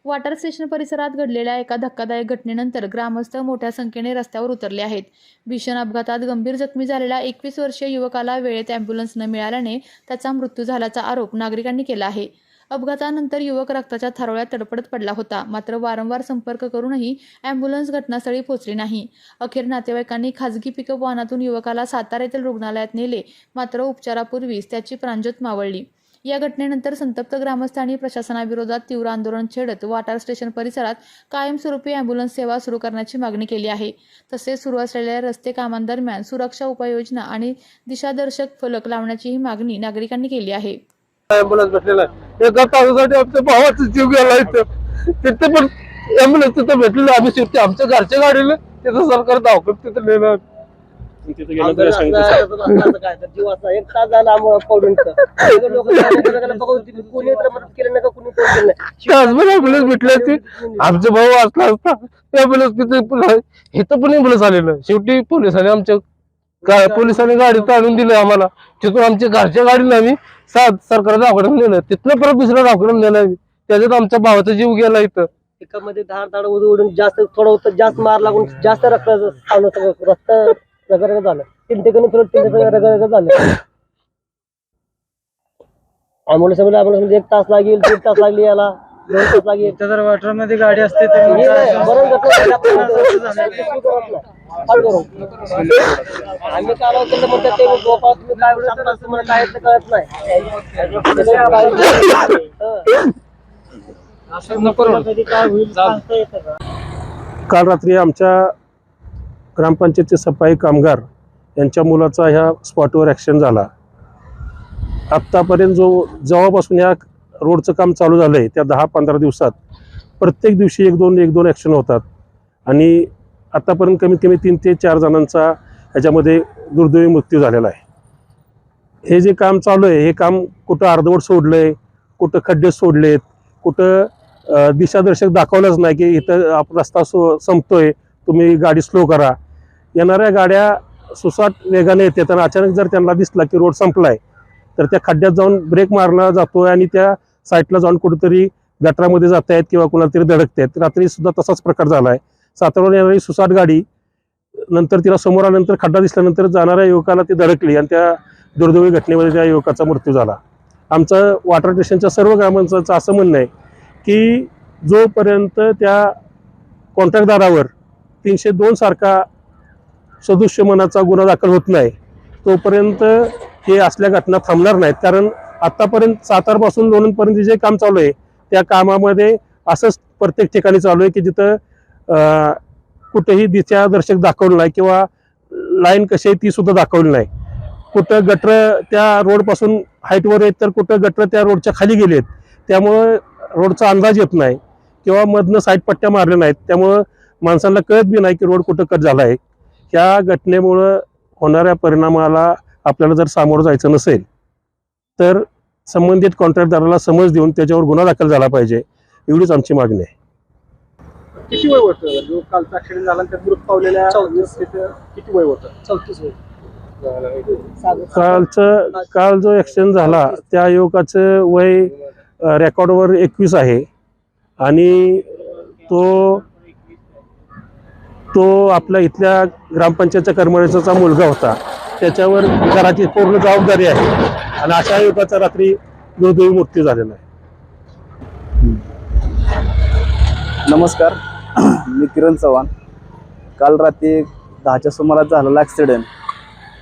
Water station परिसरात घडलेल्या एका धक्कादायक घटनेनंतर ग्रामस्थ मोठ्या संख्येने रस्त्यावर उतरले आहेत. भीषण अपघातात गंभीर जखमी झालेल्या 21 वर्षीय युवकाला वेळेत ॲम्ब्युलन्स न मिळाल्याने त्याचा मृत्यू झाल्याचा आरोप नागरिकांनी केला आहे. अपघातानंतर युवक रक्ताच्या थारोळ्यात तडफडत पडला होता. मात्र वारंवार संपर्क करूनही ॲम्ब्युलन्स घटनास्थळी पोहोचली नाही. अखेर नातेवाईकांनी खासगी पिकअप वाहनातून युवकाला सातारा येथील रुग्णालयात नेले. मात्र उपचारापूर्वीच त्याची प्राणज्योत मावळली. या घटनेनंतर संतप्त ग्रामस्थांनी प्रशासनाविरोधात तीव्र आंदोलन छेडत वॉटर स्टेशन परिसरात कायमस्वरूपी ॲम्ब्युलन्स सेवा सुरू करण्याची मागणी केली आहे. तसेच सुरू असलेल्या रस्ते कामांदरम्यान सुरक्षा उपाययोजना आणि दिशादर्शक फलक लावण्याचीही मागणी नागरिकांनी केली आहे. ॲम्ब्युलन्स भेटलेला आहे. एका तासासाठी आमच्या भावाचा जीव गेला इथं. तिथे पण ॲम्ब्युलन्स तिथं भेटलेलं. आम्ही शेवटी आमच्या घरच्या गाडीला तिथं सरकार दवाखान्यात तिथं नेलं. आमचे भाऊ असला असता ॲम्ब्युलन्स तिथे इथं पण ॲम्ब्युलन्स आलेलं. शेवटी पोलिसांनी पोलिसांनी गाडीत आणून दिलं आम्हाला. तिथून आमच्या घरच्या गाडीला आम्ही सरकार दवाखान्यात नेलं. तिथनं परत दुसऱ्या दवाखान्यात नेलं आम्ही. त्याच्यात आमच्या भावाचा जीव गेला इथं. एकामध्ये धाड उडून जास्त थोडं होतं, जास्त मार लागून जास्त रक्त रगरग झालं. 3 ठिकाणी रगरग झालं. ॲम्ब्युलन्स मध्ये 1 तास लागेल, 1.5 तास लागली, याला 2 तास लागेल. जर वॉटर मध्ये गाडी असते तर आम्ही काय म्हणतात ते गोपाळ तुम्ही काय तुम्हाला काय कळत नाही. काल रात्री आमच्या ग्रामपंचायतचे सफाई कामगार यांच्या मुलाचा ह्या स्पॉटवर ॲक्सिडेंट झाला. आत्तापर्यंत जेव्हापासून या रोडचं काम चालू झालं आहे त्या 10-15 दिवसात प्रत्येक दिवशी 1-2 ॲक्सिडेंट होतात. आणि आत्तापर्यंत कमीत कमी 3 ते 4 जणांचा ह्याच्यामध्ये दुर्दैवी मृत्यू झालेला आहे. हे जे काम चालू आहे हे काम कुठं अर्धवट सोडलं आहे, कुठं खड्डे सोडलेत, कुठं दिशादर्शक दाखवलंच नाही की इथं रस्ता संपतोय, तुम्ही गाडी स्लो करा. येणाऱ्या गाड्या सुसाट वेगाने येतात आणि अचानक जर त्यांना दिसला की रोड संपलाय तर त्या खड्ड्यात जाऊन ब्रेक मारला जातोय आणि त्या साईडला जाऊन कुठेतरी गटारामध्ये जात आहेत किंवा कुणाला तरी धडकतात. रात्री सुद्धा तसाच प्रकार झाला आहे. सातारावरून येणारी सुसाट गाडी नंतर तिला समोर आल्यानंतर खड्डा दिसल्यानंतर जाणाऱ्या युवकाला ती धडकली आणि त्या दुर्दैवी घटनेमध्ये त्या युवकाचा मृत्यू झाला. आमचं वॉटर स्टेशनच्या सर्व ग्रामस्थांचं असं म्हणणं आहे की जोपर्यंत त्या कॉन्ट्रॅक्टदारावर 302 सारखा सदुष्य मनाचा गुन्हा दाखल होत नाही तोपर्यंत हे असल्या घटना थांबणार नाहीत. कारण आतापर्यंत सातारपासून लोणंदपर्यंत जे काम चालू आहे त्या कामामध्ये असंच प्रत्येक ठिकाणी चालू आहे की जिथं कुठेही दिशादर्शक दाखवलं नाही किंवा लाईन कशी आहे ती सुद्धा दाखवली नाही. कुठं गटर त्या रोडपासून हाईटवर आहेत तर कुठं गटर त्या रोडच्या खाली गेलेत. त्यामुळं रोडचा अंदाज येत नाही किंवा मधनं साईड पट्ट्या मारल्या नाहीत. त्यामुळं माणसांना कळत बी नाही की रोड कुठं कट झाला आहे. ह्या घटनेमुळं होणाऱ्या परिणामाला आपल्याला जर सामोरं जायचं नसेल तर संबंधित कॉन्ट्रॅक्टदाराला समज देऊन त्याच्यावर गुन्हा दाखल झाला पाहिजे, एवढीच आमची मागणी आहे. किती वय होतं जो कालचा ऍक्सिडेंट झाला त्या मृत पावलेल्या किती वय होतं? 34 वय. काल जो ॲक्सिडेंट झाला त्या युवकाचं वय रेकॉर्डवर 21 आहे आणि तो आपल्या इथल्या ग्रामपंचायतच्या कर्मचाऱ्याचा मुलगा होता. त्याच्यावर घराची पूर्ण जबाबदारी आहे आणि अशा युवकाचा रात्री दुर्दैवी मृत्यू झालेला आहे. नमस्कार, मी किरण चव्हाण. काल रात्री 10च्या सुमारास झालेला ॲक्सिडेंट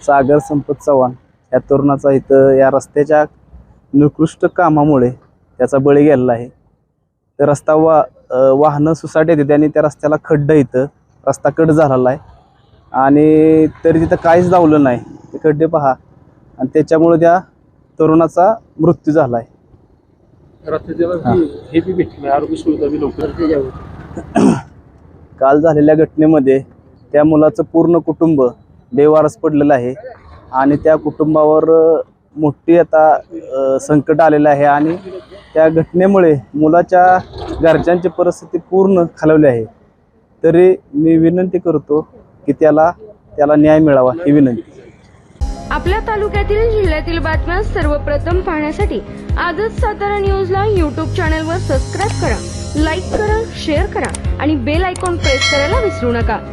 सागर संपत चव्हाण या तरुणाचा इथं या रस्त्याच्या निकृष्ट कामामुळे त्याचा बळी गेलेला आहे. तर रस्ता वाहनं सुसाट येते आणि त्या रस्त्याला खड्डा इथं रस्ता कट झालेला आहे आणि तरी तिथं काहीच दावलं नाही. ते खड्डे पहा आणि त्याच्यामुळे त्या तरुणाचा मृत्यू झाला आहे. काल झालेल्या घटनेमध्ये त्या मुलाचं पूर्ण कुटुंब बेवारस पडलेलं आहे आणि त्या कुटुंबावर मोठी आता संकट आलेलं आहे आणि त्या घटनेमुळे मुलाच्या घरच्यांची परिस्थिती पूर्ण खालावली आहे. तरी मी विनंती करतो की त्याला न्याय मिळावा ही विनंती. आपल्या तालुक्यातील जिल्ह्यातील बातम्या सर्वप्रथम पाहण्यासाठी आजच सातारा न्यूजला YouTube चॅनलवर सबस्क्राईब करा. लाईक करा, शेअर करा आणि बेल आयकॉन प्रेस करायला विसरू नका.